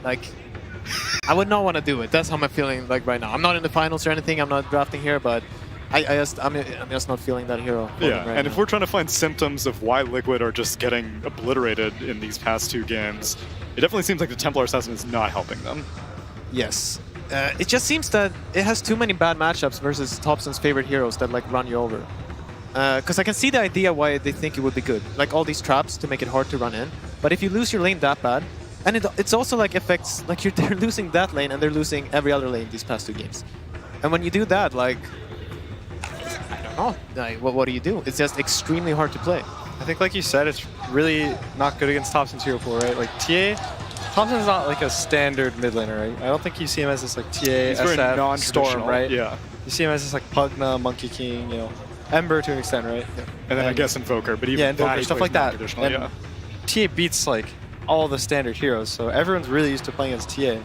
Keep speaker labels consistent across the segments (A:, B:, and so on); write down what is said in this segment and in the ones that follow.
A: like, I would not want to do it. That's how I'm feeling like right now. I'm not in the finals or anything. I'm not drafting here, but I'm just not feeling that hero.
B: Yeah,
A: right
B: and
A: now.
B: if we're trying to find symptoms of why Liquid are just getting obliterated in these past 2 games, it definitely seems like the Templar Assassin is not helping them.
A: Yes. It just seems that it has too many bad matchups versus Topson's favorite heroes that like run you over. Because I can see the idea why they think it would be good. Like all these traps to make it hard to run in. But if you lose your lane that bad, and it's also like affects, like they're losing that lane and they're losing every other lane these past 2 games. And when you do that, like, I don't know, like, what do you do? It's just extremely hard to play.
C: I think, like you said, it's really not good against Topson's hero pool, right? Like TA, Topson's not like a standard mid laner, right? I don't think you see him as this like TA,
B: He's very
C: SF,
B: non-traditional,
C: Storm, right?
B: Yeah.
C: You see him as this like Pugna, Monkey King, you know, Ember to an extent, right?
B: Yeah. And then I guess Invoker, but even
C: yeah,
B: that,
C: Invoker,
B: he
C: stuff
B: plays
C: like that.
B: non-traditional,
C: And
B: yeah.
C: TA beats like all the standard heroes, so everyone's really used to playing against TA.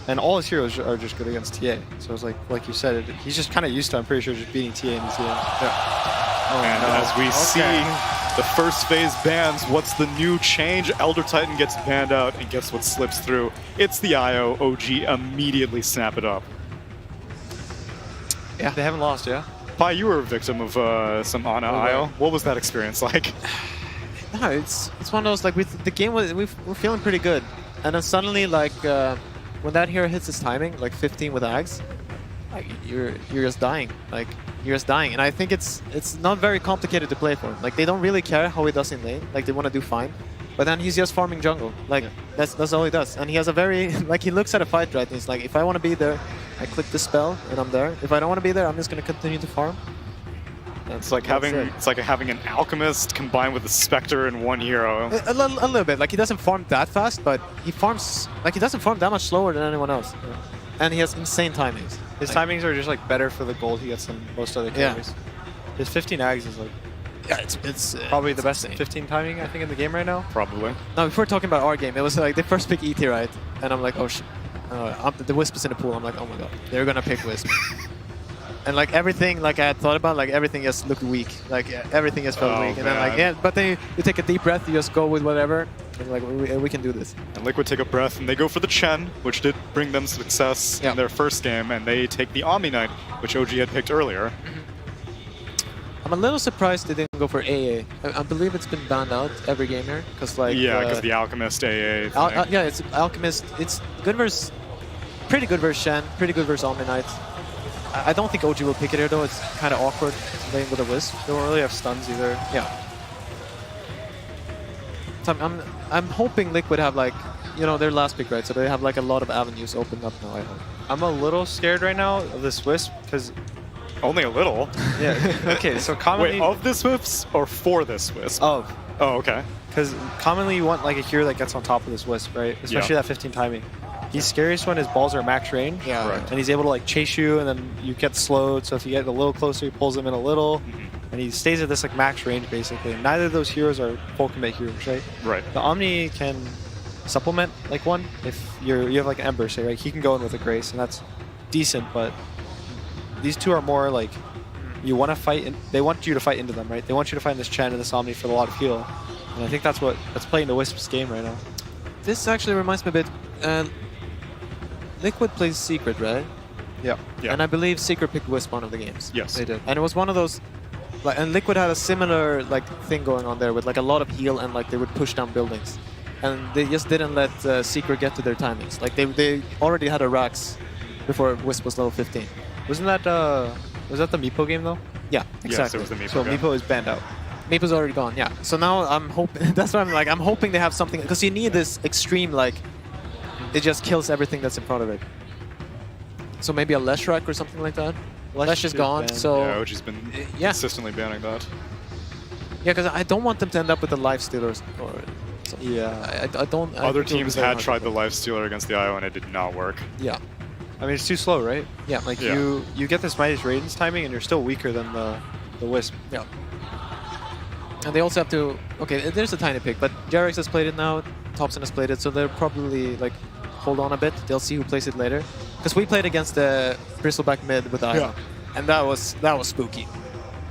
C: And all his heroes are just good against TA. So it's like you said, he's just kind of used to, I'm pretty sure, just beating TA in the TA.
B: Yeah.
C: Oh,
B: And
C: no.
B: as we see the first phase bans, what's the new change? Elder Titan gets banned out, and guess what slips through? It's the IO. OG immediately snap it up.
C: Yeah, they haven't lost, yeah?
B: Pi, you were a victim of some Ana IO. What was that experience like?
A: No, it's one of those, like, the game was, we're feeling pretty good. And then suddenly, like, when that hero hits his timing, like 15 with Ags, like, you're just dying. Like, you're just dying. And I think it's not very complicated to play for him. Like, they don't really care how he does in lane. Like, they want to do fine. But then he's just farming jungle. Like, that's all he does. And he has a very, like, he looks at a fight, right? And he's like, if I want to be there, I click the spell, and I'm there. If I don't want to be there, I'm just going to continue to farm.
B: It's like having an alchemist combined with a specter in one hero.
A: A little bit. Like, he doesn't farm that fast, but he farms, like, he doesn't farm that much slower than anyone else. Yeah. And he has insane timings.
C: His timings are just like better for the gold he gets than most other carries. His 15 Ags is like
A: it's
C: probably the best
A: insane.
C: 15 timing I think in the game right now.
B: Probably.
A: Now, before talking about our game, it was like they first pick ET, right? And I'm like, oh shit. The Wisp is in the pool. I'm like, oh my god, they're gonna pick Wisp. And like everything, like I had thought about, like everything just looked weak. Like everything just felt weak. And then like, yeah, but then you take a deep breath, you just go with whatever. And like, we can do this.
B: And Liquid take a breath, and they go for the Chen, which did bring them success in their first game, and they take the Omni Knight, which OG had picked earlier.
A: I'm a little surprised they didn't go for AA. I believe it's been banned out every game here, because like
B: because the Alchemist AA thing.
A: Yeah, it's Alchemist. It's good versus, pretty good versus Shen, pretty good versus Omni Knight. I don't think OG will pick it here though. It's kind of awkward playing with a Wisp.
C: They don't really have stuns either.
A: Yeah. So I'm hoping Liquid have like, you know, their last pick, right? So they have like a lot of avenues opened up now, I hope.
C: I'm a little scared right now of this Wisp because
B: Only a little.
C: yeah. Okay, so commonly
B: Wait, of this Wisp or for this Wisp?
C: of
B: Oh, okay.
C: because commonly you want like a hero that gets on top of this Wisp, right? Especially that 15 timing. He's scariest when his balls are max range.
A: Yeah.
B: Right.
C: And he's able to like chase you, and then you get slowed. So if you get a little closer, he pulls him in a little, and he stays at this like max range basically. And neither of those heroes are full commit heroes, right?
B: Right.
C: The Omni can supplement like one if you have like an Ember, say, right? He can go in with a Grace, and that's decent. But these two are more like you want to fight. They want you to fight into them, right? They want you to find this Chen and this Omni for a lot of heal. And I think that's playing the Wisp's game right now.
A: This actually reminds me a bit. Liquid plays Secret, right?
C: Yeah.
B: Yeah.
A: And I believe Secret picked Wisp one of the games.
B: Yes.
C: They did.
A: And it was one of those, like, and Liquid had a similar like thing going on there with like a lot of heal and like they would push down buildings, and they just didn't let Secret get to their timings. Like they already had a Rax before Wisp was level 15.
C: Wasn't that was that the Meepo game though?
A: Yeah,
B: Yes,
A: exactly.
B: it was the Meepo
C: So
B: guy.
C: Meepo is banned out.
A: Meepo's already gone. Yeah. So now I'm hoping. That's why I'm like, I'm hoping they have something, because you need this extreme, like it just kills everything that's in front of it. So maybe a Leshrac or something like that. Lesh is gone,
C: banned.
A: so
B: Yeah, OG's been consistently banning that.
A: yeah, because I don't want them to end up with the life stealers or something.
C: Yeah.
A: I don't. I
B: Other
A: think it'll be
B: teams
A: very
B: had
A: hard to
B: tried the
A: play.
B: Life Stealer against the IO, and it did not work.
A: Yeah,
C: I mean, it's too slow, right?
A: yeah,
C: Like
B: Yeah.
C: you get this Midas Radiance timing, and you're still weaker than the Wisp.
A: yeah. And they also have to. Okay, there's a tiny pick, but Jarex has played it now. Thompson has played it, so they'll probably like hold on a bit. They'll see who plays it later. Because we played against the Bristleback mid with Io, and that was spooky.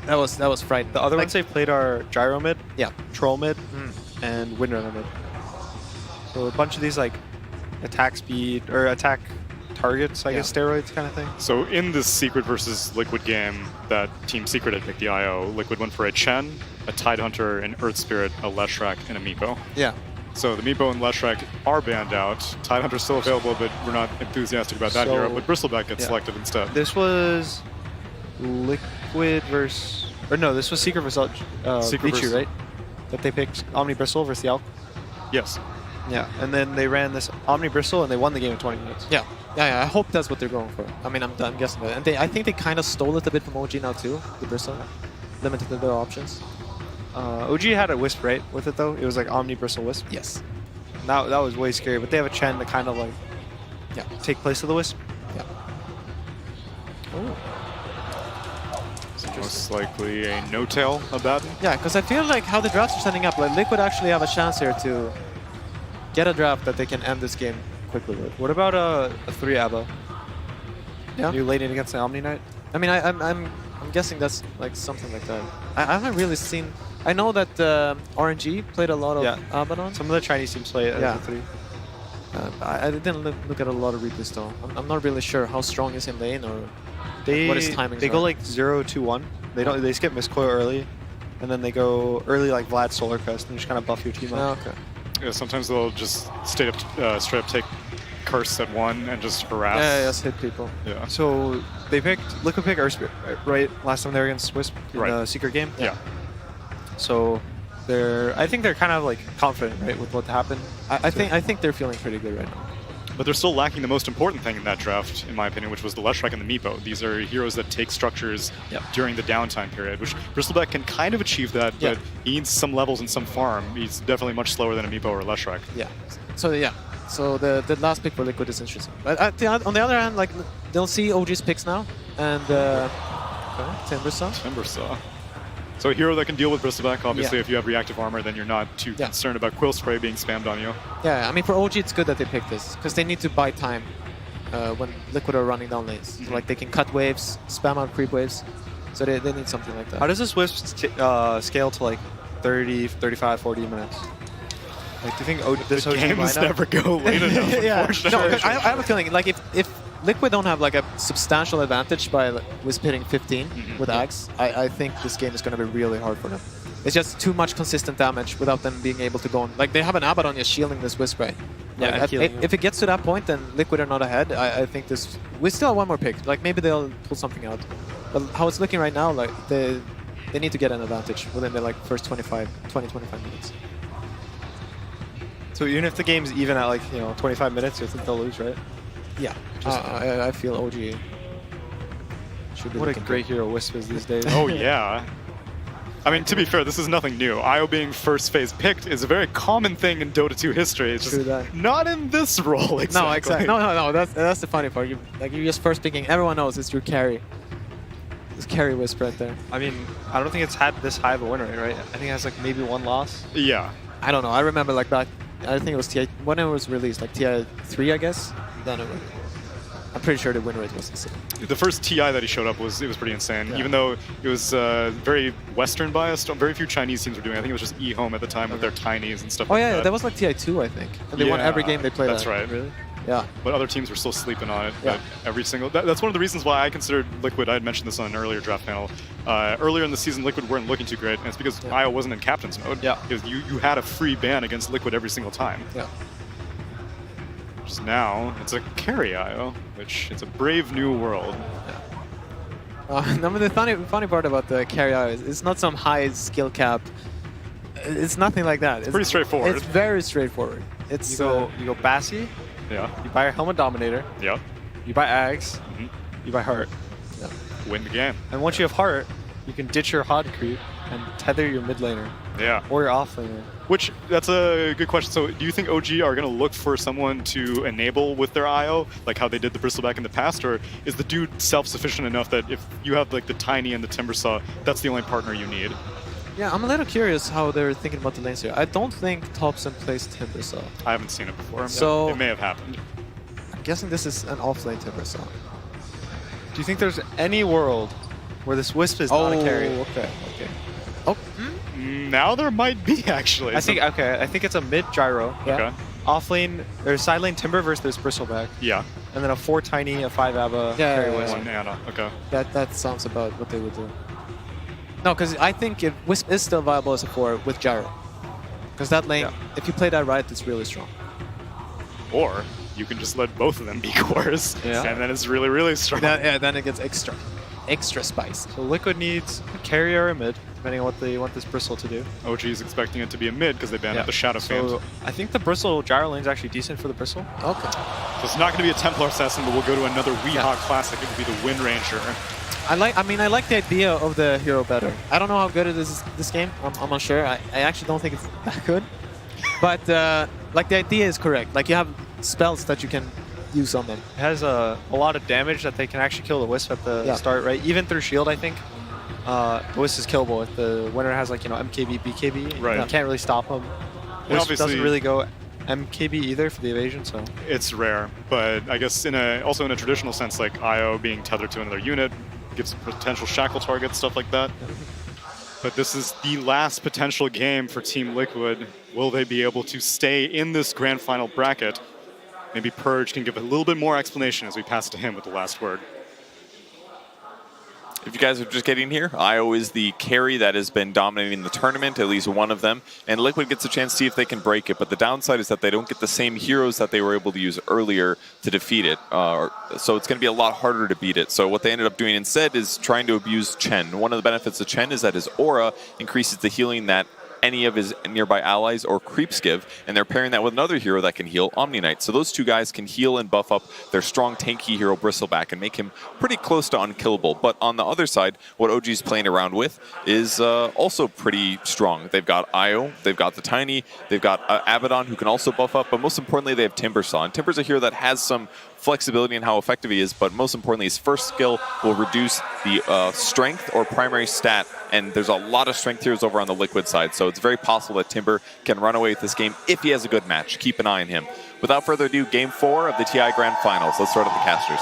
A: That was frightening.
C: The other
A: like,
C: ones they've played are Gyro mid,
A: yeah.
C: Troll mid, and Windrunner mid. So a bunch of these like attack speed or attack targets, I guess, steroids kind of thing.
B: So in this Secret versus Liquid game that Team Secret had picked the IO, Liquid went for a Chen, a Tidehunter, an Earth Spirit, a Leshrac, and a Meepo.
A: Yeah.
B: So the Meepo and Leshrac are banned out. Tidehunter's still available, but we're not enthusiastic about that hero. But Bristleback gets selected instead.
C: This was Liquid versus... Or no, this was Secret versus Vichu, right? That they picked Omni Bristle versus the Alk.
B: Yes.
C: Yeah, and then they ran this Omni Bristle and they won the game in 20 minutes.
A: Yeah. Yeah, I hope that's what they're going for. I mean, I'm guessing that. And I think they kind of stole it a bit from OG now too, the Bristle. Limited their options.
C: OG had a Wisp, right, with it though? It was like Omni Bristle Wisp.
A: Yes.
C: That was way scary, but they have a Chen to kind of like take place of the Wisp.
A: Yeah.
C: Oh.
B: Most likely a no-tail Abaddon.
A: Yeah, because I feel like how the drafts are setting up, like Liquid actually have a chance here to get a draft that they can end this game quickly with.
C: What about a 3 Abo?
A: Yeah.
C: You laid in against the Omni Knight?
A: I mean, I'm guessing that's like something like that. I haven't really seen. I know that RNG played a lot of Abaddon.
C: Some of the Chinese teams play it as a 3.
A: I didn't look at a lot of replays though. I'm not really sure how strong is in lane or what his timings
C: They go like 0-2-1. They don't. They skip Miscoil early, and then they go early like Vlad Solar Crest and just kind of buff your team up.
A: Okay.
B: Yeah, sometimes they'll just straight up take Curse at 1 and just harass.
A: Yeah, just hit people.
B: Yeah.
C: So they picked Liquid pick Earth Spirit, right? Last time they were against Wisp in the Secret game.
B: Yeah.
C: So I think they're kind of like confident, right, with what happened.
A: I think they're feeling pretty good right now.
B: But they're still lacking the most important thing in that draft, in my opinion, which was the Leshrac and the Meepo. These are heroes that take structures during the downtime period, which Bristleback can kind of achieve that, but he needs some levels and some farm. He's definitely much slower than a Meepo or a Leshrac.
A: Yeah. So the last pick for Liquid is interesting. But on the other hand, like they'll see OG's picks now, and Timbersaw.
B: Timbersaw. So a hero that can deal with Bristleback. Obviously, if you have reactive armor, then you're not too concerned about Quill Spray being spammed on you.
A: Yeah, I mean for OG it's good that they picked this, because they need to buy time when Liquid are running down lanes. So, like they can cut waves, spam out creep waves, so they need something like that.
C: How does this Wisp scale to like 30, 35, 40 minutes? Like, do you think this
B: the
C: OG
B: games
C: lineup?
B: never go late enough,
A: No,
B: unfortunately.
A: I have a feeling like if Liquid don't have like a substantial advantage by Wisp hitting 15 with Axe, I think this game is going to be really hard for them. It's just too much consistent damage without them being able to go on. Like they have an Abaddon just shielding this Wisp, right?
C: Yeah,
A: Like, if it gets to that point, then Liquid are not ahead. I think this. We still have one more pick. Like maybe they'll pull something out. But how it's looking right now, like they need to get an advantage within the like first 20-25 minutes.
C: So even if the game's even at like 25 minutes, you think they'll lose, right?
A: Yeah. I feel OG should be.
C: What a great hero Wisp is these days.
B: Oh yeah. I mean, to be fair, this is nothing new. IO being first phase picked is a very common thing in Dota 2 history. It's just not in this role, exactly.
A: No, exactly. No. That's the funny part. You're just first picking. Everyone knows it's your carry. It's carry Wisp right there.
C: I mean, I don't think it's had this high of a win rate, right? I think it has like maybe 1 loss.
B: Yeah.
A: I don't know. I remember like back. I think it was TI when it was released, like TI3, I guess. Then I'm pretty sure the win rate was insane.
B: The first TI that he showed up was pretty insane.
A: Yeah.
B: Even though it was very Western biased, very few Chinese teams were doing it. I think it was just eHome at the time with their Tinies and stuff.
A: Oh
B: like
A: yeah,
B: that.
A: that was like TI2, I think. And they won every game they played.
B: That's right.
A: Really? Yeah.
B: But other teams were still sleeping on it.
A: Yeah.
B: Every single. That's one of the reasons why I considered Liquid. I had mentioned this on an earlier draft panel. Earlier in the season, Liquid weren't looking too great, and it's because IO wasn't in captain's mode.
C: Yeah.
B: Because you had a free ban against Liquid every single time.
A: Yeah.
B: Just now, it's a carry IO, which it's a brave new world.
A: No, but the funny part about the carry IO is it's not some high skill cap. It's nothing like that. It's
B: pretty straightforward.
A: It's very straightforward. It's
C: you go Bassi.
B: Yeah.
C: You buy your Helmet Dominator.
B: Yeah.
C: You buy Ags. You buy Heart.
A: Yeah.
B: Win the game.
C: And once you have Heart, you can ditch your Hod creep and tether your mid laner.
B: Yeah.
C: Or your off laner.
B: Which, that's a good question. So do you think OG are going to look for someone to enable with their IO, like how they did the Bristleback in the past, or is the dude self-sufficient enough that if you have like the Tiny and the Timbersaw, that's the only partner you need?
A: Yeah, I'm a little curious how they're thinking about the lanes here. I don't think Thompson plays Timbersaw.
B: I haven't seen it before.
A: So
B: it may have happened.
A: I'm guessing this is an off-lane Timbersaw.
C: Do you think there's any world where this Wisp is not a carry?
A: Okay. Oh,
B: Now there might be, actually.
C: I think it's a mid gyro.
A: Yeah.
B: Okay.
C: Offlane, there's side lane Timber versus there's Bristleback.
B: Yeah.
C: And then a 4 Tiny, a 5 Abba,
A: Yeah,
C: carry
A: yeah,
C: Wisp.
B: One Anna. Okay.
A: That sounds about what they would do. No, because I think if Wisp is still viable as a 4 with Gyro. Because that lane, if you play that right, it's really strong.
B: Or you can just let both of them be cores, and then it's really, really strong.
A: Then it gets extra spice.
C: So Liquid needs a carry or a mid, depending on what they want this Bristle to do.
B: OG is expecting it to be a mid because they banned out the Shadow
C: So
B: Fiend.
C: I think the Bristle Gyro lane is actually decent for the Bristle.
A: Okay.
B: So it's not going to be a Templar Assassin, but we'll go to another Weehawk Classic. It will be the Wind Ranger.
A: I like the idea of the hero better. I don't know how good it is this game. I'm not sure. I actually don't think it's that good. But like the idea is correct. Like you have spells that you can use on them.
C: It has a lot of damage that they can actually kill the Wisp at the start, right? Even through shield, I think. The Wisp is killable if the winner has like, MKB, BKB.
B: Right.
C: You can't really stop him.
B: And
C: Wisp doesn't really go MKB either for the evasion, so.
B: It's rare, but I guess also in a traditional sense, like IO being tethered to another unit gives potential shackle targets, stuff like that. But this is the last potential game for Team Liquid. Will they be able to stay in this grand final bracket? Maybe Purge can give a little bit more explanation as we pass it to him with the last word.
D: If you guys are just getting here, IO is the carry that has been dominating the tournament, at least one of them, and Liquid gets a chance to see if they can break it, but the downside is that they don't get the same heroes that they were able to use earlier to defeat it, so it's going to be a lot harder to beat it. So what they ended up doing instead is trying to abuse Chen. One of the benefits of Chen is that his aura increases the healing that any of his nearby allies or creeps give, and they're pairing that with another hero that can heal, Omni Knight. So those two guys can heal and buff up their strong tanky hero Bristleback and make him pretty close to unkillable. But on the other side, what OG's playing around with is also pretty strong. They've got Io, they've got the Tiny, they've got Abaddon who can also buff up, but most importantly they have Timbersaw. And Timber's a hero that has some flexibility in how effective he is, but most importantly his first skill will reduce the strength or primary stat, and there's a lot of strength heroes over on the Liquid side, so it's very possible that Timber can run away with this game if he has a good match. Keep an eye on him. Without further ado, Game 4 of the TI Grand Finals. Let's start at the casters.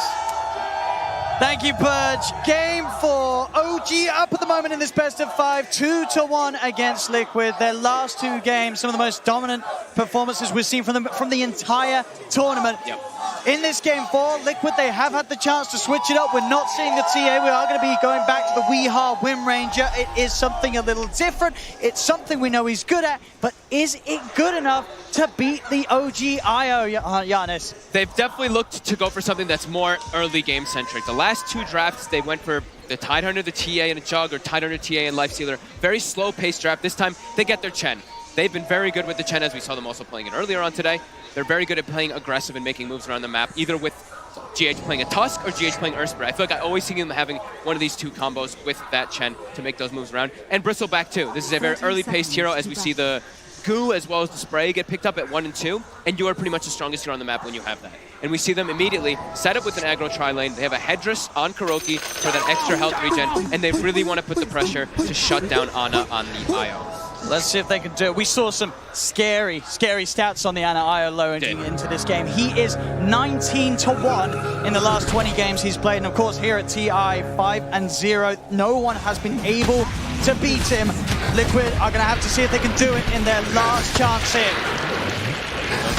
E: Thank you, Purge. Game 4. OG up at the moment in this best of 5, 2-1 against Liquid. Their last two games, some of the most dominant performances we've seen from them from the entire tournament. In this game 4, Liquid, they have had the chance to switch it up. We're not seeing the TA. We are going to be going back to the Weehawk Wind Ranger. It is something a little different. It's something we know he's good at, but is it good enough to beat the OG IO, Giannis?
F: They've definitely looked to go for something that's more early game centric. The last two drafts, they went for the Tidehunter, the TA, and a Jug, or Tidehunter, TA, and Lifestealer. Very slow paced draft. This time, they get their Chen. They've been very good with the Chen, as we saw them also playing it earlier on today. They're very good at playing aggressive and making moves around the map, either with GH playing a Tusk or GH playing Ursprite. I feel like I always see them having one of these two combos with that Chen to make those moves around. And Bristleback too. This is a very early paced hero, as we see the Goo as well as the Spray get picked up at 1 and 2, and you are pretty much the strongest hero on the map when you have that. And we see them immediately set up with an aggro tri-lane. They have a Headdress on Kuroki for that extra health regen, and they really want to put the pressure to shut down Ana on the IO.
E: Let's see if they can do it. We saw some scary stats on the Ana IO low into this game. He is 19-1 in the last 20 games he's played. And of course, here at TI, 5-0. No one has been able to beat him. Liquid are going to have to see if they can do it in their last chance here.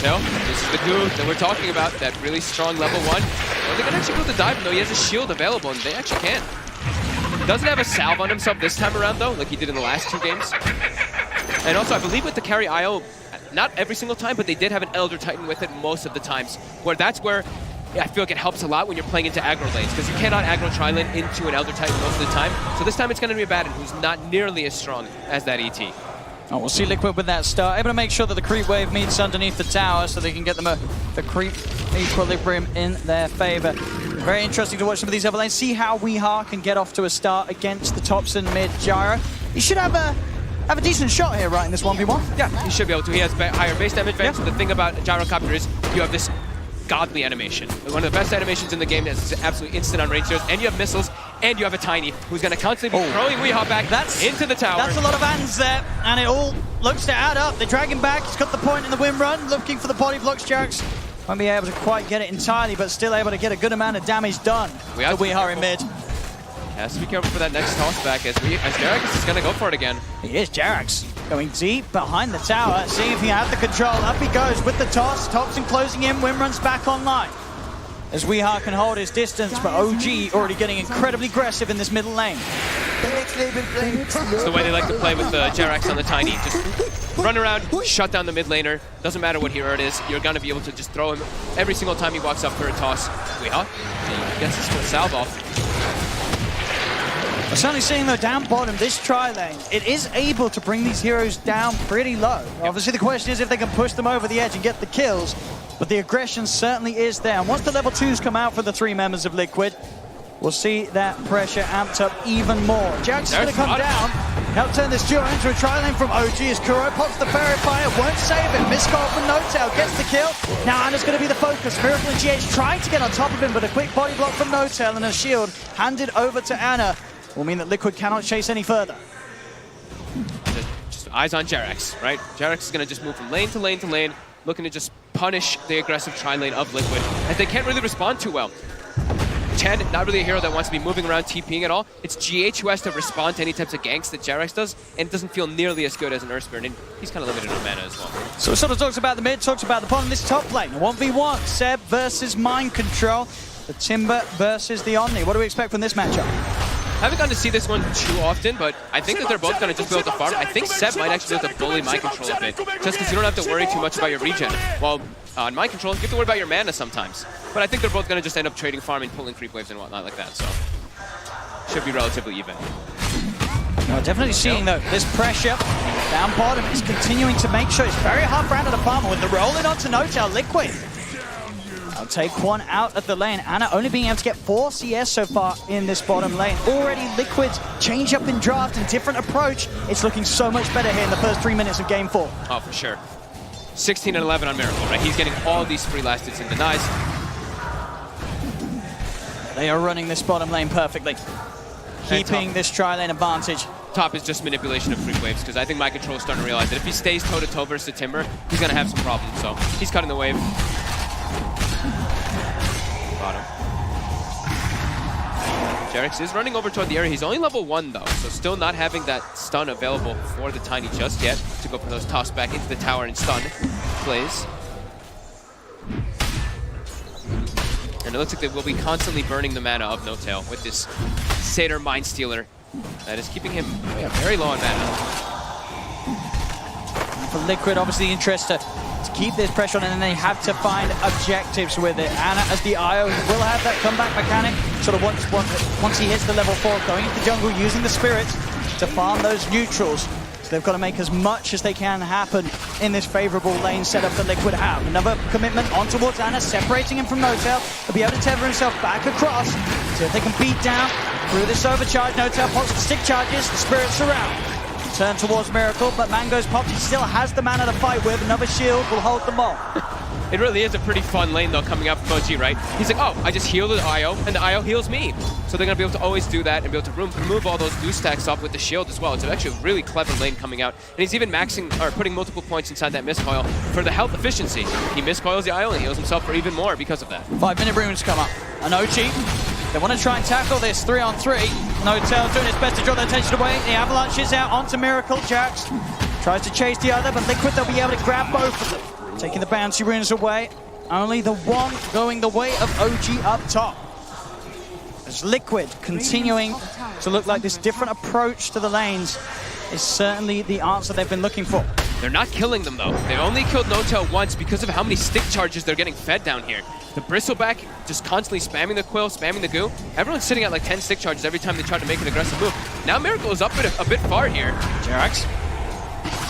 F: No, this is the Goo that we're talking about, that really strong level 1. Well, they can actually go the dive, though. He has a shield available, and they actually can. Doesn't have a salve on himself this time around, though, like he did in the last two games. And also, I believe with the carry IO, not every single time, but they did have an Elder Titan with it most of the times. That's where I feel like it helps a lot when you're playing into aggro lanes, because you cannot aggro tri-lane into an Elder Titan most of the time. So this time it's going to be a Abaddon who's not nearly as strong as that ET.
E: Oh, we'll see Liquid with that start, able to make sure that the creep wave meets underneath the tower so they can get them the creep equilibrium in their favor. Very interesting to watch some of these other lanes, see how Weehawk can get off to a start against the tops and mid Gyro. He should have a decent shot here, right, in this 1v1.
F: Yeah, he should be able to. He has higher base damage. Yeah. The thing about Gyrocopter is you have this godly animation. One of the best animations in the game that's absolutely instant on range heroes, and you have missiles, and you have a Tiny who's going to constantly be throwing Weehawk back into the tower.
E: That's a lot of hands there, and it all looks to add up. They drag him back. He's got the point in the wind run, looking for the body blocks. Jax won't be able to quite get it entirely, but still able to get a good amount of damage done. Weehawk in mid.
F: Has to be careful for that next toss back as Jarax is going to go for it again.
E: He is Jarax. Going deep behind the tower, seeing if he had the control. Up he goes with the toss. Toxin closing in. Wim runs back online. As Weeha can hold his distance, but OG already getting incredibly aggressive in this middle lane.
F: It's the way they like to play with the Jerax on the Tiny. Just run around, shut down the mid laner. Doesn't matter what hero it is, you're going to be able to just throw him every single time he walks up for a toss. Weeha gets his full salve off.
E: We're certainly seeing though down bottom, this tri-lane, it is able to bring these heroes down pretty low. Obviously the question is if they can push them over the edge and get the kills, but the aggression certainly is there. And once the level 2s come out for the 3 members of Liquid, we'll see that pressure amped up even more. Jax is going to come down, help turn this duo into a tri-lane from OG as Kuro pops the Fairy Fire, won't save it. Miscall from N0tail, gets the kill. Now Anna's going to be the focus. Miracle and GH trying to get on top of him, but a quick body block from N0tail and a shield handed over to Anna will mean that Liquid cannot chase any further.
F: Just eyes on Jerax, right? Jerax is going to just move from lane to lane to lane, looking to just punish the aggressive tri-lane of Liquid, as they can't really respond too well. Chen, not really a hero that wants to be moving around TPing at all. It's GH who has to respond to any types of ganks that Jerax does, and it doesn't feel nearly as good as an Earthspirit, and he's kind of limited on mana as well.
E: So it sort of talks about the mid, talks about the bottom. This top lane, 1v1, Seb versus Mind Control, the Timber versus the Omni. What do we expect from this matchup?
F: I haven't gotten to see this one too often, but I think that they're both going to just be able to farm. I think Seb might actually be able to bully Mind Control a bit, just because you don't have to worry too much about your regen. While on Mind Control, you have to worry about your mana sometimes. But I think they're both going to just end up trading farm and pulling creep waves and whatnot like that, so should be relatively even.
E: Well, definitely seeing though, this pressure down bottom is continuing to make sure it's very hard for Anna to farm with the rolling onto N0tail. Liquid. I'll take one out of the lane. Anna only being able to get 4 CS so far in this bottom lane. Already Liquid's change up in draft and different approach. It's looking so much better here in the first 3 minutes of game 4.
F: Oh, for sure. 16 and 11 on Miracle, right? He's getting all these free last hits and denies.
E: They are running this bottom lane perfectly. Keeping this tri-lane advantage.
F: Top is just manipulation of creep waves, because I think Mind Control is starting to realize that if he stays toe-to-toe versus the Timber, he's going to have some problems, so he's cutting the wave. Bottom. Jerax is running over toward the area. He's only level 1 though, so still not having that stun available for the Tiny just yet to go for those toss back into the tower and stun plays. And it looks like they will be constantly burning the mana of N0tail with this Satyr Mind Stealer that is keeping him very low on mana.
E: For Liquid, obviously the interest to keep this pressure on, and then they have to find objectives with it. Anna, as the IO, will have that comeback mechanic. Sort of once he hits the level 4, going into the jungle, using the spirits to farm those neutrals. So they've got to make as much as they can happen in this favorable lane setup that Liquid have. Another commitment on towards Anna, separating him from N0tail. He'll be able to tether himself back across, see if they can beat down through this overcharge. N0tail pops the stick charges, the spirits around. Turn towards Miracle, but Mango's popped. He still has the mana to fight with. Another shield will hold them all.
F: It really is a pretty fun lane, though, coming out from OG, right? He's like, oh, I just heal the IO, and the IO heals me. So they're going to be able to always do that and be able to remove all those blue stacks off with the shield as well. It's actually a really clever lane coming out. And he's even maxing, or putting multiple points inside that miscoil for the health efficiency. He miscoils the IO and heals himself for even more because of that.
E: 5-minute runes come up. And OG, they want to try and tackle this 3-on-3. N0tail doing his best to draw their attention away. The avalanche is out onto Miracle. Jax tries to chase the other, but Liquid, they'll be able to grab both of them. Taking the bouncy runes away. Only the one going the way of OG up top. As Liquid continuing to look like this different approach to the lanes is certainly the answer they've been looking for.
F: They're not killing them, though. They've only killed N0tail once because of how many stick charges they're getting fed down here. The Bristleback just constantly spamming the Quill, spamming the Goo. Everyone's sitting at like 10 stick charges every time they try to make an aggressive move. Now Miracle is up a bit far here.
E: Jerax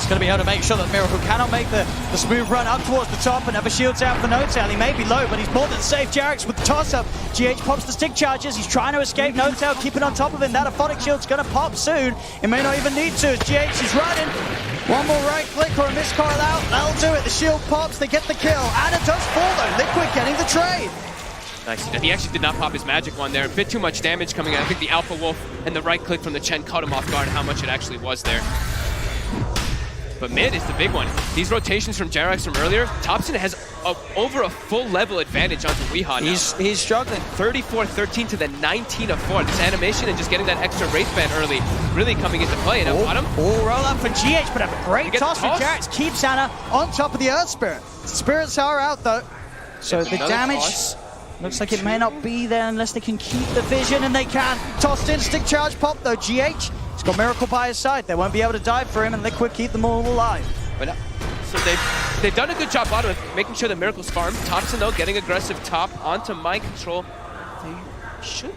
E: is going to be able to make sure that Miracle cannot make the smooth run up towards the top. Another shield's out for N0tail. He may be low, but he's more than safe. Jerax with the toss-up. GH pops the stick charges. He's trying to escape. N0tail keeping on top of him. That Aphotic shield's going to pop soon. It may not even need to as GH is running. One more right click or a miscoil out. That'll do it. The shield pops. They get the kill. Anna does fall though. Liquid getting the trade.
F: Nice. And he actually did not pop his magic one there. A bit too much damage coming in. I think the Alpha Wolf and the right click from the Chen caught him off guard how much it actually was there. But mid is the big one. These rotations from Jerax from earlier, Thompson has over a full level advantage onto Weehaw now.
E: He's struggling.
F: 34-13 to the 19-4. This animation and just getting that extra Wraith Band early really coming into play. And bottom.
E: Oh, roll up for GH, but a great
F: He
E: toss
F: gets
E: from Jerax. Keeps Anna on top of the Earth Spirit. Spirits are out though. So
F: Gets
E: the
F: another
E: damage
F: toss.
E: looks like it may not be there unless they can keep the vision, and they can. Tossed in, stick charge pop though. GH, he's got Miracle by his side. They won't be able to dive for him, and Liquid keep them all alive.
F: But, so they've done a good job bottom of making sure that Miracle's farm. Thompson though getting aggressive top onto Mind Control. They should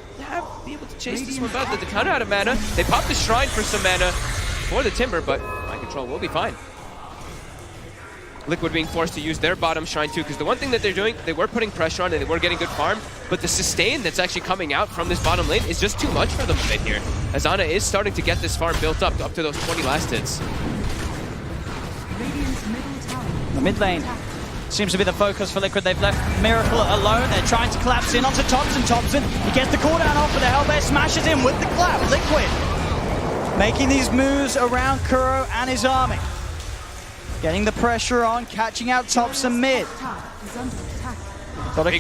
F: be able to chase this one back. The counter out of mana. They pop the Shrine for some mana for the Timber, but Mind Control will be fine. Liquid being forced to use their bottom Shrine too, because the one thing that they're doing, they were putting pressure on and they were getting good farm, but the sustain that's actually coming out from this bottom lane is just too much for them a bit here. As Ana is starting to get this farm built up to those 20 last hits.
E: The mid lane seems to be the focus for Liquid. They've left Miracle alone. They're trying to collapse in onto Thompson. Thompson, he gets the cooldown off, but the Hellbear smashes in with the clap. Liquid making these moves around Kuro and his army. Getting the pressure on, catching out Thompson mid. Got to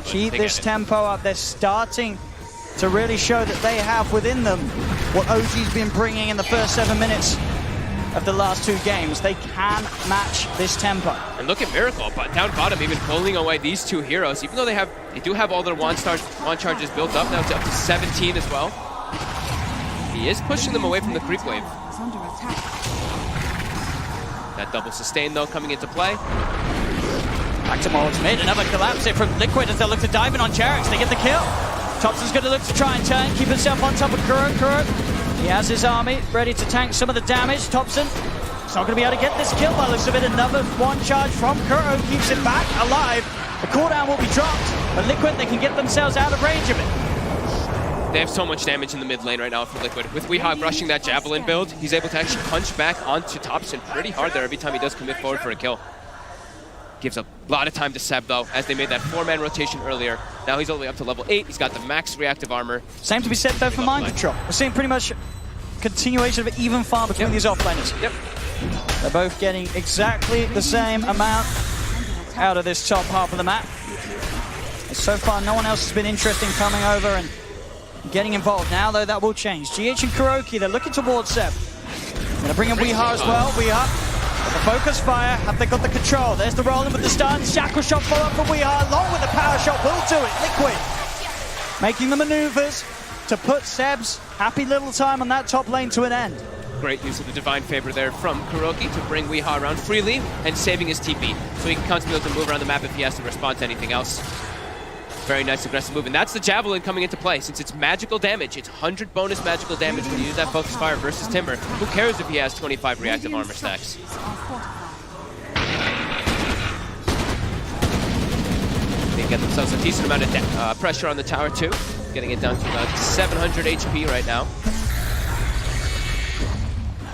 E: keep this tempo up. They're starting to really show that they have within them what OG's been bringing in the first 7 minutes of the last 2 games. They can match this tempo.
F: And look at Miracle, but down bottom, even pulling away these 2 heroes, even though they do have all their wand charges built up now to up to 17 as well. He is pushing them away from the creep wave. That double sustain though coming into play.
E: Back to Mold's mid, another collapse here from Liquid as they look to dive in on Jerax. They get the kill. Thompson's going to look to try and turn, keep himself on top of Kuro. He has his army ready to tank some of the damage. Thompson is not going to be able to get this kill by the looks of it. Another one charge from Kuro keeps it back alive. The cooldown will be dropped, but Liquid, they can get themselves out of range of it.
F: They have so much damage in the mid lane right now for Liquid. With Weehaw rushing that Javelin build, he's able to actually punch back onto Thompson pretty hard there every time he does commit forward for a kill. Gives a lot of time to Seb though, as they made that 4-man rotation earlier. Now he's all the way up to level 8. He's got the max reactive armor.
E: Same to be said though for Mind Control. We're seeing pretty much continuation of an even farm between these offlaners.
F: Yep.
E: They're both getting exactly the same amount out of this top half of the map. And so far, no one else has been interesting coming over and getting involved. Now, though, that will change. GH and Kuroki, they're looking towards Seb. Going to bring in Weehaw as well. Weehaw, the focus fire. Have they got the control? There's the rolling with the stuns. Shackle shot follow up from Weehaw, along with the power shot. Will do it. Liquid making the maneuvers to put Seb's happy little time on that top lane to an end.
F: Great use of the Divine Favor there from Kuroki to bring Weehaw around freely and saving his TP, so he can constantly be able to move around the map if he has to respond to anything else. Very nice aggressive move, and that's the Javelin coming into play. Since it's magical damage, it's 100 bonus magical damage when you use that Focus Fire versus Timber. Who cares if he has 25 reactive armor stacks? They get themselves a decent amount of pressure on the tower too, getting it down to about 700 HP right now.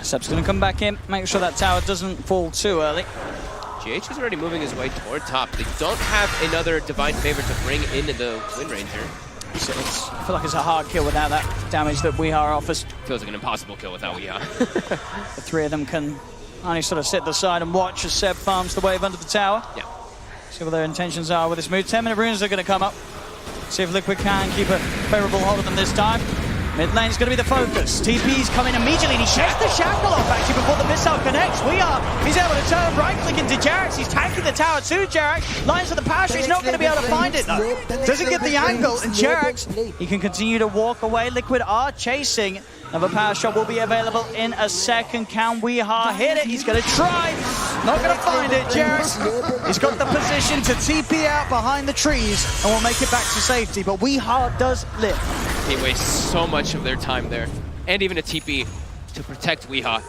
E: Seb's going to come back in, make sure that tower doesn't fall too early.
F: GH is already moving his way toward top. They don't have another Divine Favor to bring into the Wind Ranger.
E: So I feel like it's a hard kill without that damage that Weehaw offers.
F: Feels like an impossible kill without Weehaw.
E: The 3 of them can only sort of sit aside and watch as Seb farms the wave under the tower.
F: Yeah.
E: See what their intentions are with this move. 10-minute runes are going to come up. See if Liquid can keep a favorable hold of them this time. Mid lane's going to be the focus. TP's coming immediately, and he sheds the shackle off actually before the missile connects. He's able to turn right-click into Jerax. He's tanking the tower too, Jerax. Lines for the power shot. He's not going to be able to find it though. Doesn't get the angle, and Jerax, he can continue to walk away. Liquid are chasing. Another power shot will be available in a second. Can Weehaw hit it? He's going to try. Not going to find it. Jerax, he's got the position to TP out behind the trees and will make it back to safety. But Weehaw does live.
F: They waste so much of their time there, and even a TP to protect Weehaw.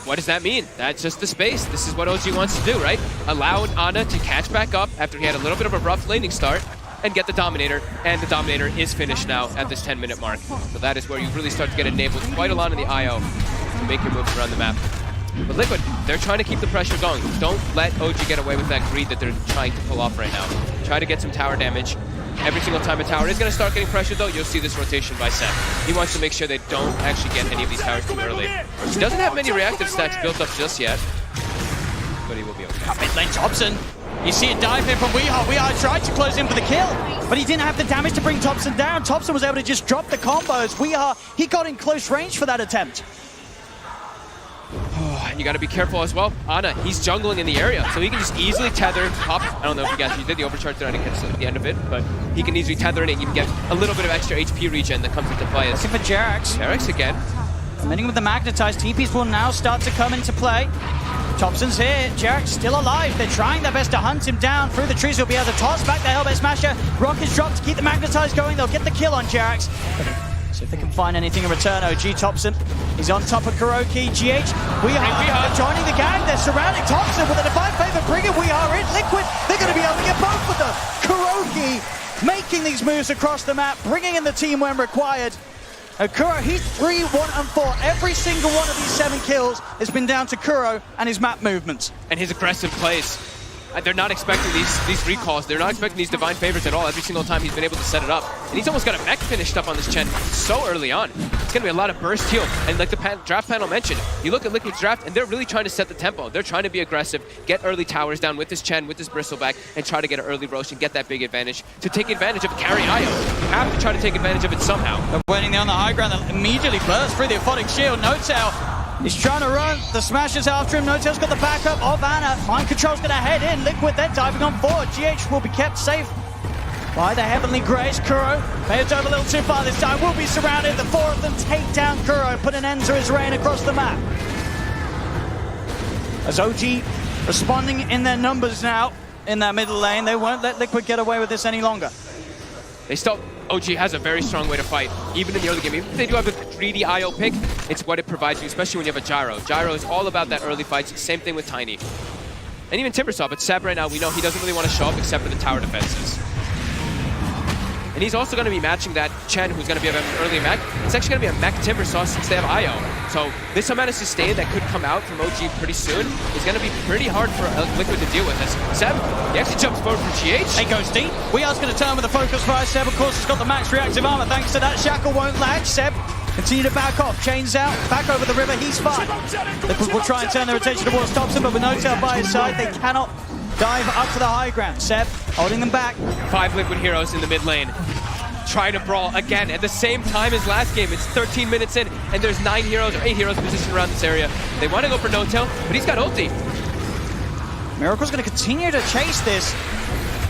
F: What does that mean? That's just the space. This is what OG wants to do, right? Allow Ana to catch back up after he had a little bit of a rough laning start and get the Dominator, and the Dominator is finished now at this 10-minute mark. So that is where you really start to get enabled quite a lot in the IO to make your moves around the map. But Liquid, they're trying to keep the pressure going. Don't let OG get away with that greed that they're trying to pull off right now. Try to get some tower damage, every single time a tower is going to start getting pressured, though, you'll see this rotation by Seb. He wants to make sure they don't actually get any of these towers too early. He doesn't have many reactive stacks built up just yet, but he will be okay.
E: Mid lane Thompson. You see a dive here from Weehaw. Weehaw tried to close in for the kill, but he didn't have the damage to bring Thompson down. Thompson was able to just drop the combos. Weehaw, he got in close range for that attempt.
F: And you got to be careful as well. Ana, he's jungling in the area, so he can just easily tether top. I don't know if you guys did the overcharge there, I didn't catch the end of it, but he can easily tether it and even get a little bit of extra HP regen that comes into play.
E: Looking for Jerax.
F: Jerax again.
E: Committing with the magnetized, TPs will now start to come into play. Thompson's here, Jerax still alive. They're trying their best to hunt him down through the trees. He'll be able to toss back the Hellbait Smasher. Rockets dropped to keep the magnetized going. They'll get the kill on Jerax. See if they can find anything in return. OG Thompson, he's on top of Kuroki. GH, we are joining the gang. They're surrounding Thompson with a divine favor. Bring it, we are in. Liquid, they're going to be able to get both of them. Kuroki making these moves across the map, bringing in the team when required. Kuro, he's 3, 1, and 4. Every single one of these 7 kills has been down to Kuro and his map movements.
F: And his aggressive plays. They're not expecting these recalls. They're not expecting these divine favors at all every single time he's been able to set it up. And he's almost got a mech finished up on this Chen so early on. It's going to be a lot of burst heal. And like the draft panel mentioned, you look at Liquid's draft and they're really trying to set the tempo. They're trying to be aggressive, get early towers down with this Chen, with this Bristleback, and try to get an early roast and get that big advantage to take advantage of carry IO. You have to try to take advantage of it somehow.
E: They're waiting there on the high ground. They'll immediately burst through the Aphotic Shield. No-Tail, he's trying to run. The Smasher's after him. No-Tail's got the backup of Ana. Mind Control's going to head in. Liquid, they're diving on forward. GH will be kept safe by the Heavenly Grace. Kuro may have dove a little too far this time. Will be surrounded. The 4 of them take down Kuro, put an end to his reign across the map. As OG responding in their numbers now in that middle lane, they won't let Liquid get away with this any longer.
F: They still, OG has a very strong way to fight, even in the early game. Even if they do have a greedy IO pick, it's what it provides you, especially when you have a Gyro. Gyro is all about that early fights, same thing with Ti9. And even Timbersaw, but Seb right now, we know he doesn't really want to show up except for the tower defenses. And he's also going to be matching that Chen, who's going to be an early mech. It's actually going to be a mech Timbersaw since they have IO. So this amount of sustain that could come out from OG pretty soon is going to be pretty hard for Liquid to deal with. As Seb, he actually jumps forward for GH.
E: He goes deep. We are going to turn with the focus fire. Seb, of course, has got the max reactive armor. Thanks to that, Shackle won't latch. Seb, continue to back off. Chains out, back over the river. He's fine. Liquid will try and turn their attention towards Thompson, but with No-Tail by his side, they cannot dive up to the high ground. Seb holding them back.
F: 5 Liquid heroes in the mid lane. Trying to brawl again at the same time as last game. It's 13 minutes in, and there's 9 heroes or 8 heroes positioned around this area. They want to go for No-Tail, but he's got ulti.
E: Miracle's going to continue to chase this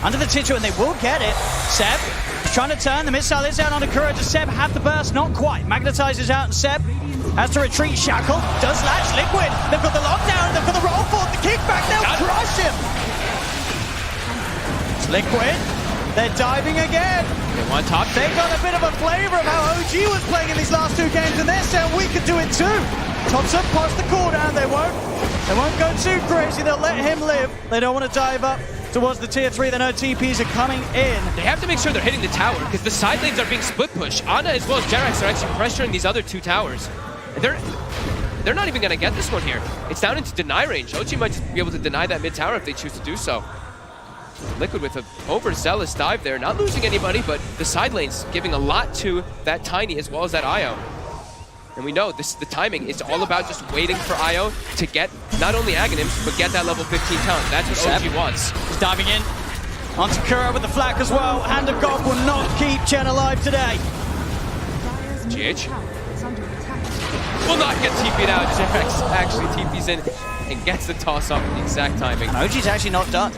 E: under the Titcher, and they will get it. Seb is trying to turn. The missile is out onto Kuro. Does Seb have the burst? Not quite. Magnetizes out, and Seb has to retreat. Shackle does latch. Liquid, they've got the lockdown, they've got the roll forward, the kickback. They'll crush him. It's Liquid. They're diving again.
F: They want top.
E: They got a bit of a flavor of how OG was playing in these last 2 games, and they're saying we could do it too. Thompson post the cooldown. They won't go too crazy. They'll let him live. They don't want to dive up towards the tier 3. They know TPs are coming in.
F: They have to make sure they're hitting the tower because the side lanes are being split push. Ana as well as Jerax are actually pressuring these other 2 towers. And they're not even going to get this one here. It's down into deny range. OG might just be able to deny that mid tower if they choose to do so. Liquid with an overzealous dive there, not losing anybody, but the side lanes giving a lot to that Ti9 as well as that IO. And we know the timing is all about just waiting for IO to get not only Aghanims, but get that level 15 talent. That's what OG wants.
E: He's diving in onto Kuro with the flak as well. Hand of God will not keep Chen alive today.
F: GH will not get TP'd out. Jerax actually TP's in and gets the toss off with the exact timing.
E: And OG's actually not done,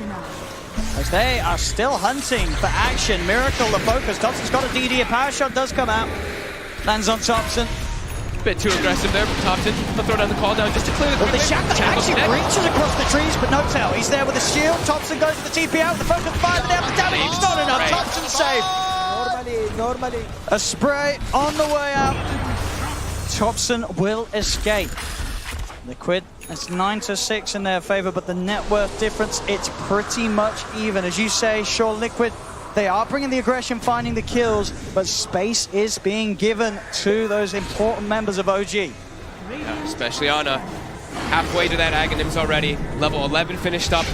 E: as they are still hunting for action. Miracle, the focus. Thompson's got a DD. A power shot does come out. Lands on Thompson.
F: Bit too aggressive there from Thompson. He'll throw down the call down just to clear the
E: Well, the Shackle actually reaches across the trees, but No-Tail. He's there with a shield. Thompson goes for the TP out. The focus fire, but they have the damage. It's not enough. Thompson safe.
G: Normally.
E: A spray on the way out. Thompson will escape. Liquid, it's 9-6 in their favor, but the net worth difference, it's pretty much even. As you say, sure, Liquid, they are bringing the aggression, finding the kills, but space is being given to those important members of OG.
F: Yeah, especially Ana. Halfway to that Aghanims already. Level 11 finished up.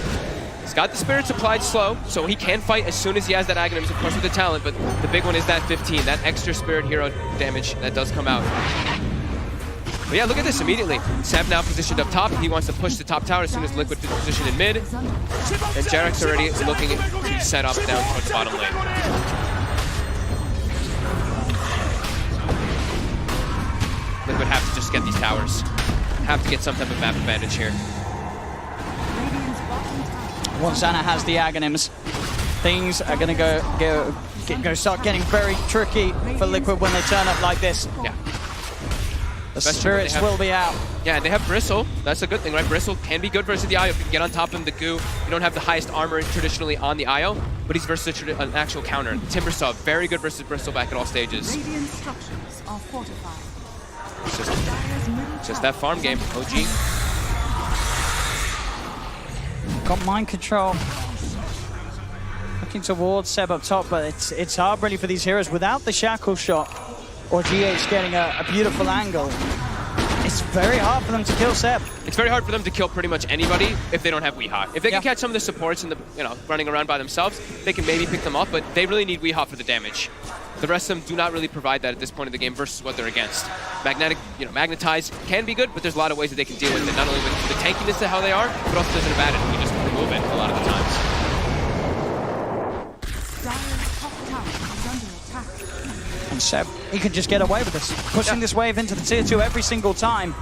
F: He's got the Spirits applied slow, so he can fight as soon as he has that Aghanims, of course, with the talent, but the big one is that 15, that extra Spirit Hero damage that does come out. But yeah, look at this immediately. Seb now positioned up top. He wants to push the top tower as soon as Liquid is positioned in mid. And Jarek's already looking to set up down towards bottom lane. Liquid have to just get these towers. Have to get some type of map advantage here.
E: Once Anna has the Aghanims, things are going to start getting very tricky for Liquid when they turn up like this.
F: Yeah.
E: The Spirits will be out.
F: Yeah, and they have Bristle. That's a good thing, right? Bristle can be good versus the IO. If you can get on top of him, the goo. You don't have the highest armor traditionally on the IO, but he's versus an actual counter. Timbersaw, very good versus Bristleback at all stages.
G: Radiant structures are fortified.
F: It's just that farm game. OG.
E: Got mind control. Looking towards Seb up top, but it's hard really for these heroes without the shackle shot or GH getting a beautiful angle. It's very hard for them to kill Seb.
F: It's very hard for them to kill pretty much anybody if they don't have Weehawk. If they can catch some of the supports and the running around by themselves, they can maybe pick them up, but they really need Weehawk for the damage. The rest of them do not really provide that at this point in the game versus what they're against. Magnetize can be good, but there's a lot of ways that they can deal with it. Not only with the tankiness of how they are, but also there's an advantage. You just remove it a lot of the times.
G: Dire's top tower is under attack.
E: And Seb, he can just get away with this. Pushing this wave into the tier 2 every single time.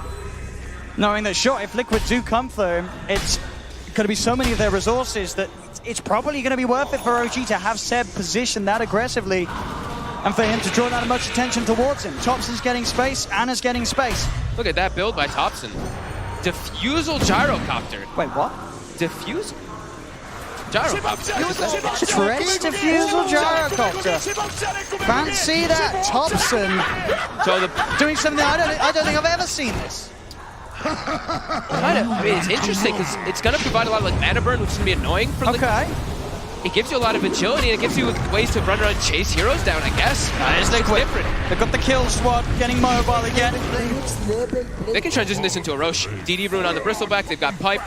E: Knowing that, sure, if Liquid do come for him, it's going to be so many of their resources that it's probably going to be worth it for OG to have Seb positioned that aggressively and for him to draw that much attention towards him. Thompson's getting space, Anna's getting space.
F: Look at that build by Thompson. Diffusal Gyrocopter.
E: Wait, what?
F: Diffusal? Gyrocopter.
E: Tresh Diffusal Gyrocopter. Fancy that, Thompson.
F: So
E: Doing something I don't think I've ever seen this.
F: I mean, it's interesting because it's going to provide a lot of mana burn, which is going to be annoying for Liquid.
E: Okay.
F: It gives you a lot of agility and it gives you ways to run around and chase heroes down, I guess. It's different.
E: They've got the kill squad getting mobile again.
F: They can transition this into a Roche. DD Rune on the Bristleback, they've got Pipe.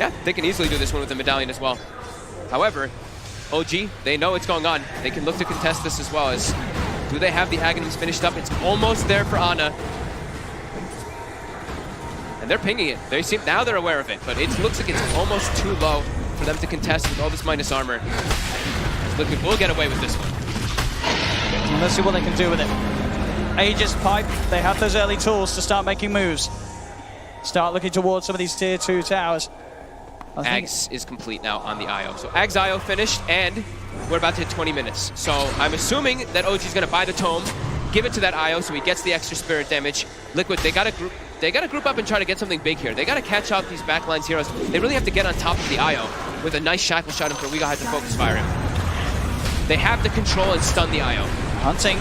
F: Yeah, they can easily do this one with the Medallion as well. However, OG, they know what's going on. They can look to contest this as well as, do they have the Aghanims finished up? It's almost there for Ana. And they're pinging it. Now they're aware of it, but it looks like it's almost too low for them to contest with all this minus armor. Liquid will get away with this one.
E: And let's see what they can do with it. Aegis, Pipe, they have those early tools to start making moves. Start looking towards some of these tier 2 towers.
F: Ags is complete now on the IO. So Ags IO finished, and we're about to hit 20 minutes. So I'm assuming that OG is going to buy the tome, give it to that IO so he gets the extra spirit damage. Liquid, they got to group up and try to get something big here. They got to catch out these backlines heroes. They really have to get on top of the IO with a nice shackle shot, and for Wiga had to focus fire him. They have to control and stun the IO.
E: Hunting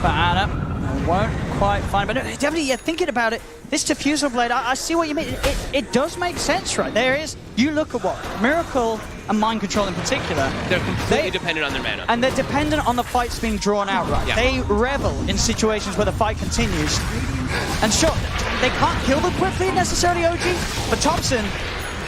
E: for Anna. Won't quite find, but definitely, yeah, thinking about it, this Diffusal Blade, I see what you mean. It does make sense, right? There is, you look at what Miracle and Mind Control in particular.
F: They're completely dependent on their mana.
E: And they're dependent on the fights being drawn out, right?
F: Yeah.
E: They revel in situations where the fight continues. And sure, they can't kill them quickly necessarily, OG, but Thompson,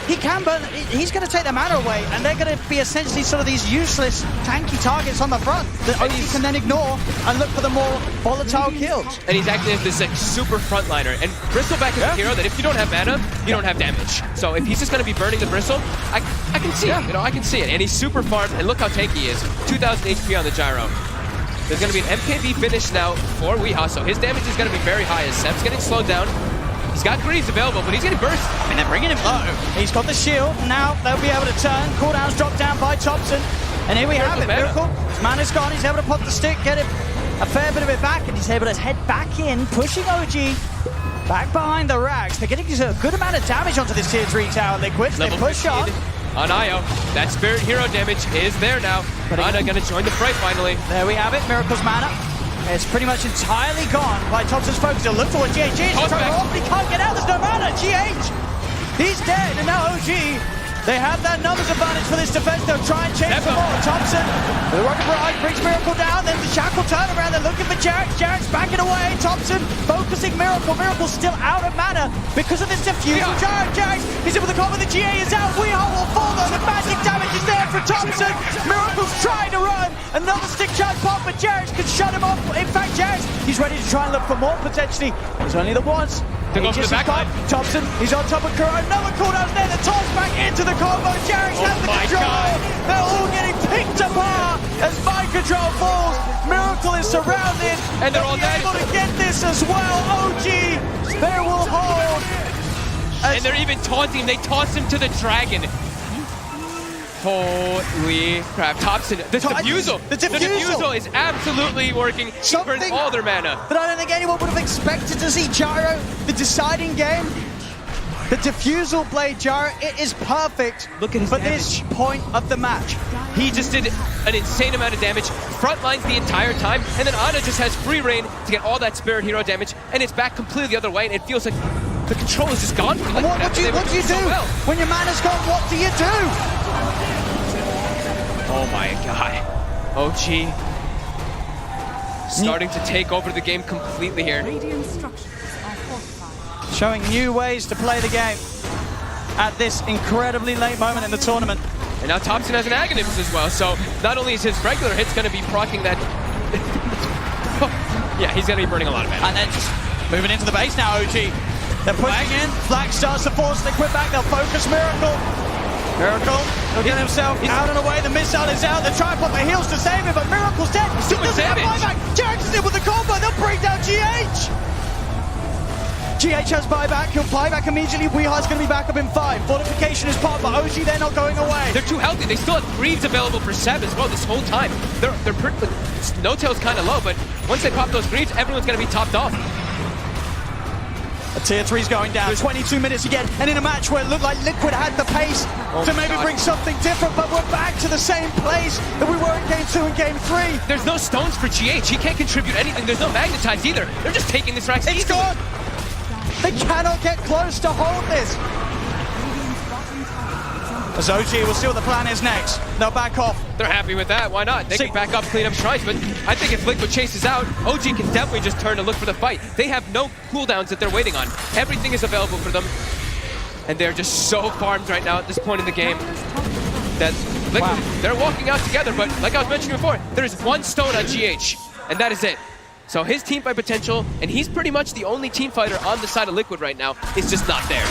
E: he can, but he's going to take their mana away, and they're going to be essentially sort of these useless, tanky targets on the front that OG can then ignore and look for the more volatile kills.
F: And he's acting as this like super frontliner. And Bristleback is a hero that if you don't have mana, you don't have damage. So if he's just going to be burning the Bristle, I can see it. I can see it. And he's super farmed, and look how tanky he is. 2,000 HP on the Gyro. There's going to be an MKB finish now for Weehaw, so his damage is going to be very high as Seb's getting slowed down. He's got greaves available, but he's getting burst.
E: And they're bringing him. He's got the shield. Now they'll be able to turn. Cooldown's dropped down by Thompson. And here we have it. Miracle. His mana's gone. He's able to pop the stick, get it a fair bit of it back, and he's able to head back in, pushing OG back behind the racks. They're getting a good amount of damage onto this tier 3 tower. Liquid. They push on.
F: On IO. That spirit hero damage is there now. Ana gonna join the fray finally.
E: There we have it. Miracle's mana. It's pretty much entirely gone by Thompson's focus. He'll look towards GH. He can't get out. There's no mana. GH, he's dead. And now OG They have that numbers advantage for this defense. They'll try and change some more. Thompson, the rocket barrage brings Miracle down. Then the Shackle turnaround. They're looking for Jarek. Jarek's backing away. Thompson focusing Miracle. Miracle's still out of mana because of this diffusion. Jarek, he's in with the combo. The GA is out. Weehaw will fall though. The magic damage is there for Thompson. Miracle's trying to run. Another stick charge pop, but Jarek can shut him off. In fact, Jarek, he's ready to try and look for more potentially. There's only the once.
F: They go for the back line.
E: Thompson, he's on top of Kuro. Another cooldown's there. The toss back into the combo. Jarek has the control. They're all getting picked apart as mind control falls. Miracle is surrounded.
F: And they're all dead.
E: Able to get this as well. OG, they will hold.
F: And they're even taunting. They toss him to the dragon. Holy crap. Thompson, the defusal. The defusal is absolutely working. Burns all their mana.
E: But I don't think anyone would have expected to see Gyro, the deciding game. The defusal blade, Gyro, it is perfect.
F: Look at his damage.
E: This point of the match.
F: He just did an insane amount of damage, front lines the entire time, and then Ana just has free reign to get all that Spirit Hero damage, and it's back completely the other way, and it feels like the control is just gone.
E: What do you do? When your mana's gone, what do you do?
F: Oh my god. OG starting to take over the game completely here.
G: Radiant structures are fortified.
E: Showing new ways to play the game at this incredibly late moment in the tournament.
F: And now Thompson has an Agonist as well, so not only is his regular hits going to be proccing that... yeah, he's going to be burning a lot of mana.
E: And then just moving into the base now, OG. They're pushing in. Flag starts to force Liquid back. They'll focus Miracle. Miracle, he'll get himself out and away. The missile is out. They're trying to put the heals to save him, but Miracle's dead.
F: Too much damage.
E: Jax is in with the combo. They'll bring down GH. GH has buyback. He'll buy back immediately. Weehar's going to be back up in 5. Fortification is popped, but OG, they're not going away.
F: They're too healthy. They still have greaves available for Seb as well this whole time. They're pretty... No-tail's kind of low, but once they pop those greaves, everyone's going to be topped off.
E: A tier 3's going down, 22 minutes again, and in a match where it looked like Liquid had the pace to maybe bring something different, but we're back to the same place that we were in Game 2 and Game 3.
F: There's no stones for GH. He can't contribute anything. There's no magnetize either. They're just taking this rack.
E: It's gone! They cannot get close to hold this. As OG, we'll see what the plan is next. They'll back off.
F: They're happy with that. Why not? They can back up, clean up shrines, but I think if Liquid chases out, OG can definitely just turn and look for the fight. They have no cooldowns that they're waiting on. Everything is available for them, and they're just so farmed right now at this point in the game that Liquid, they're walking out together, but like I was mentioning before, there's one stone on GH, and that is it. So his team fight potential, and he's pretty much the only team fighter on the side of Liquid right now, is just not there.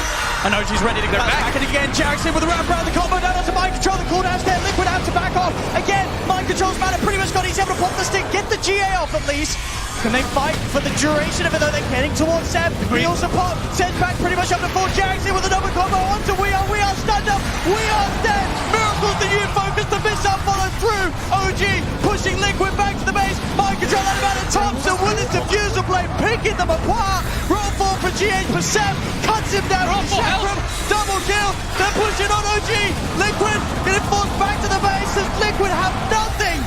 E: And OG's ready to go back. And again, Jackson with the wrap around the combo down onto mind control. The cooldown's there. Liquid out to back off. Again, mind control's mana pretty much got. He's able to pop the stick, get the GA off at least. Can they fight for the duration of it though? They're getting towards Seb. Wheels a pop. Sends back pretty much up to 4. Jackson with another combo onto Weehaw. Weehaw stunned up. Weehaw dead. Miracle's the new focus. The missile followed through. OG pushing Liquid back to the base. Mind control out of mana. Thompson with his diffuser blade picking them apart. Roll 4 for GH for Seb. Cuts him down. Chakram. Double kill. They're pushing on OG. Liquid getting forced back to the base as Liquid have nothing.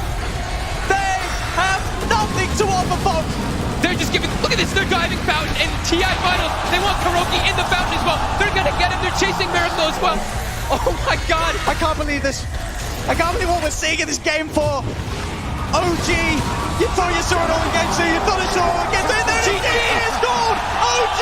E: They have nothing to offer, folks.
F: They're just giving, look at this, they're diving Fountain in TI finals. They want Kuroki in the Fountain as well. They're gonna get him, they're chasing Miracle as well. Oh my god.
E: I can't believe this. I can't believe what we're seeing in this game 4. OG, you thought you saw it all in Game 2, you thought you saw it all in Game 3, then it is gold. OG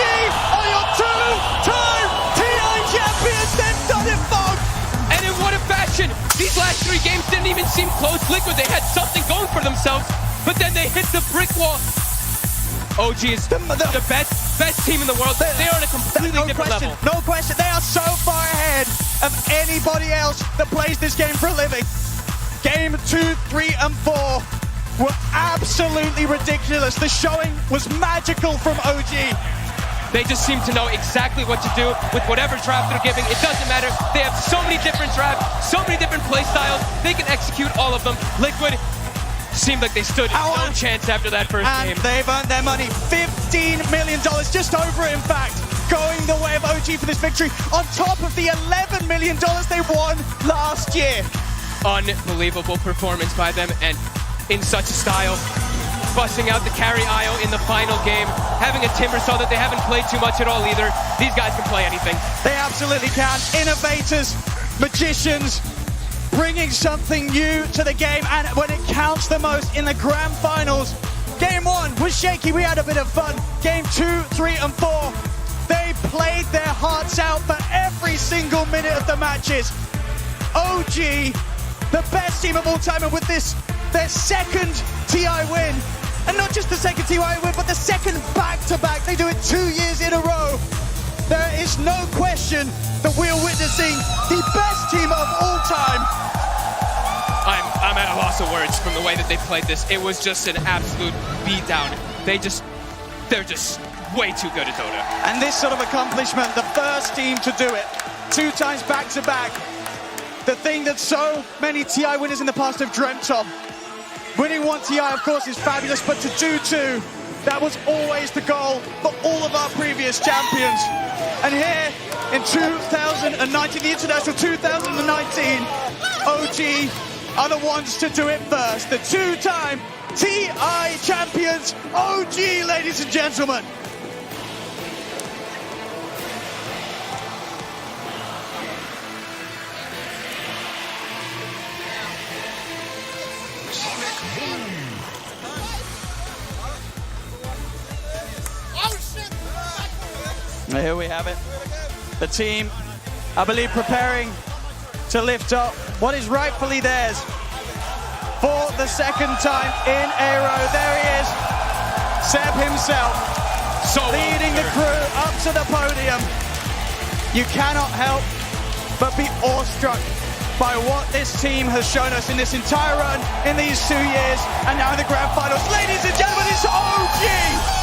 E: are your 2-time Ti9 champions. They've done it, folks.
F: And in what a fashion. These last 3 games didn't even seem close. Liquid, they had something going for themselves, but then they hit the brick wall. OG is the best team in the world. They are on a completely different level.
E: No question. They are so far ahead of anybody else that plays this game for a living. Game 2, 3, and 4 were absolutely ridiculous. The showing was magical from OG.
F: They just seem to know exactly what to do with whatever draft they're giving. It doesn't matter. They have so many different drafts, so many different play styles. They can execute all of them. Liquid seemed like they stood no chance after that first game.
E: And they've earned their money. $15 million, just over it, in fact, going the way of OG for this victory, on top of the $11 million they won last year.
F: Unbelievable performance by them, and in such style. Busting out the carry IO in the final game, having a Timbersaw that they haven't played too much at all either. These guys can play anything.
E: They absolutely can. Innovators magicians, bringing something new to the game, and when it counts the most in the grand finals. Game 1 was shaky, we had a bit of fun. Game 2, 3, and 4, they played their hearts out for every single minute of the matches. OG, the best team of all time, and with this, their second TI win. And not just the second TI win, but the second back-to-back. They do it 2 years in a row. There is no question that we're witnessing the best team of all time.
F: I'm at a loss of words from the way that they played this. It was just an absolute beatdown. They're just way too good at Dota.
E: And this sort of accomplishment, the first team to do it, 2 times back-to-back. The thing that so many TI winners in the past have dreamt of. Winning 1 TI, of course, is fabulous, but to do 2, that was always the goal for all of our previous champions. And here in 2019, the International 2019, OG are the ones to do it first. The 2-time TI champions, OG, ladies and gentlemen. And here we have it. The team, I believe, preparing to lift up what is rightfully theirs for the second time in a row. There he is, Seb himself, leading the crew up to the podium. You cannot help but be awestruck by what this team has shown us in this entire run in these 2 years, and now in the grand finals. Ladies and gentlemen, it's OG!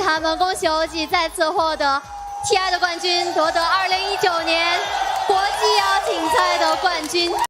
H: 他们恭喜OG再次获得 TI 的冠军，夺得2019年国际邀请赛的冠军。